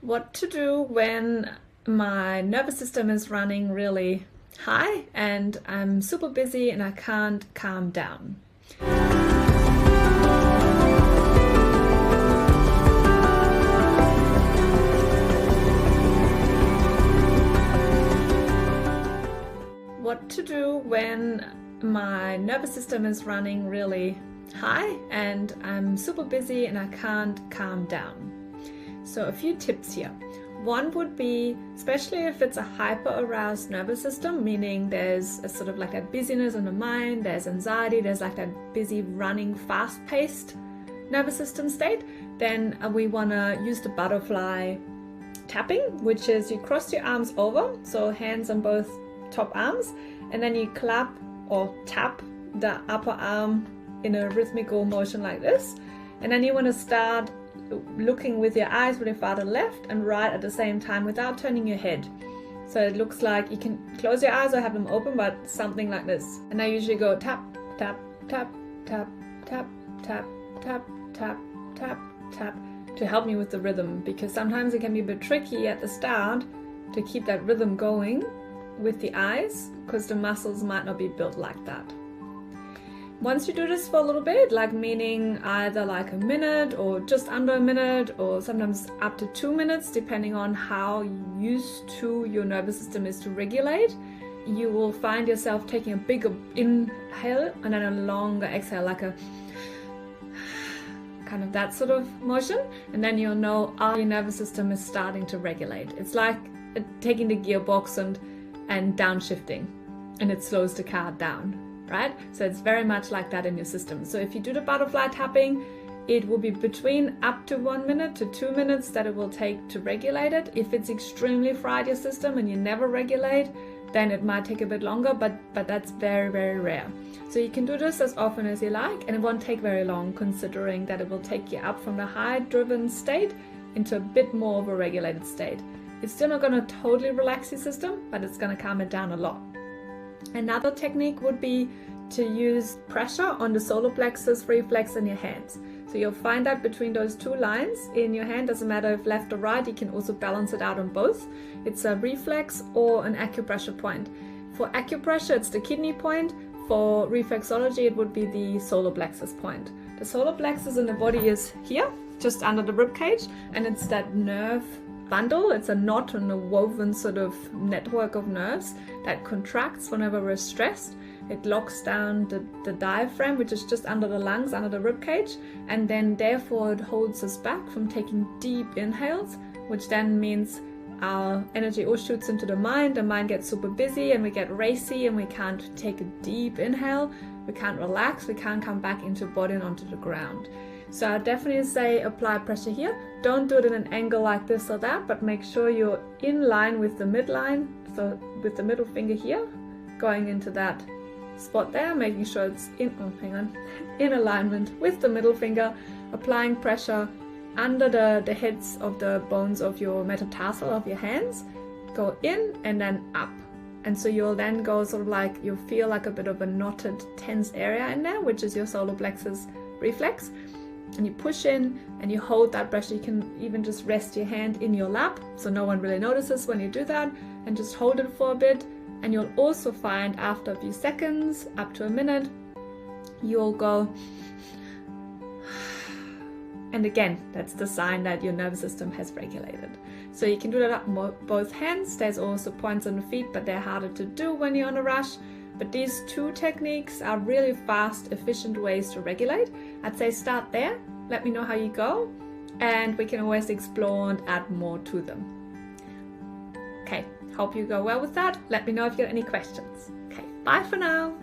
What to do when my nervous system is running really high and I'm super busy and I can't calm down. What to do when my nervous system is running really high and I'm super busy and I can't calm down. So a few tips here. One would be, especially if it's a hyper-aroused nervous system, meaning there's a sort of like that busyness in the mind, there's anxiety, there's like that busy, running, fast-paced nervous system state, then we want to use the butterfly tapping, which is you cross your arms over, so hands on both top arms, and then you clap or tap the upper arm in a rhythmical motion like this. And then you want to start looking with your eyes really far to the left and right at the same time without turning your head. So it looks like you can close your eyes or have them open, but something like this. And I usually go tap, tap, tap, tap, tap, tap, tap, tap, tap, tap to help me with the rhythm, because sometimes it can be a bit tricky at the start to keep that rhythm going with the eyes because the muscles might not be built like that. Once you do this for a little bit, like meaning either like a minute or just under a minute or sometimes up to 2 minutes, depending on how used to your nervous system is to regulate, you will find yourself taking a bigger inhale and then a longer exhale, like a kind of that sort of motion, and then you'll know your nervous system is starting to regulate. It's like taking the gearbox and downshifting, and it slows the car down. Right? So it's very much like that in your system. So if you do the butterfly tapping, it will be between up to 1 minute to 2 minutes that it will take to regulate it. If it's extremely fried, your system, and you never regulate, then it might take a bit longer, but that's very, very rare. So you can do this as often as you like, and it won't take very long, considering that it will take you up from the high-driven state into a bit more of a regulated state. It's still not going to totally relax your system, but it's going to calm it down a lot. Another technique would be to use pressure on the solar plexus, reflex in your hands. So you'll find that between those two lines in your hand, doesn't matter if left or right, you can also balance it out on both. It's a reflex or an acupressure point. For acupressure, it's the kidney point. For reflexology, it would be the solar plexus point. The solar plexus in the body is here, just under the rib cage, and it's that nerve bundle. It's a knot and a woven sort of network of nerves that contracts whenever we're stressed. It locks down the diaphragm, which is just under the lungs, under the rib cage, and then therefore it holds us back from taking deep inhales, which then means our energy all shoots into the mind gets super busy and we get racy and we can't take a deep inhale, we can't relax, we can't come back into body and onto the ground. So I definitely say apply pressure here. Don't do it in an angle like this or that, but make sure you're in line with the midline, so with the middle finger here, going into that spot there, making sure it's in alignment with the middle finger, applying pressure under the heads of the bones of your metatarsal of your hands, go in and then up. And so you'll then go sort of like, you'll feel like a bit of a knotted, tense area in there, which is your solar plexus reflex. And you push in and you hold that pressure. You can even just rest your hand in your lap so no one really notices when you do that, and just hold it for a bit. And you'll also find after a few seconds, up to a minute, you'll go, and again, that's the sign that your nervous system has regulated. So you can do that up both hands. There's also points on the feet, but they're harder to do when you're on a rush. But these two techniques are really fast, efficient ways to regulate. I'd say start there, let me know how you go, and we can always explore and add more to them. Okay, hope you go well with that. Let me know if you have any questions. Okay, bye for now.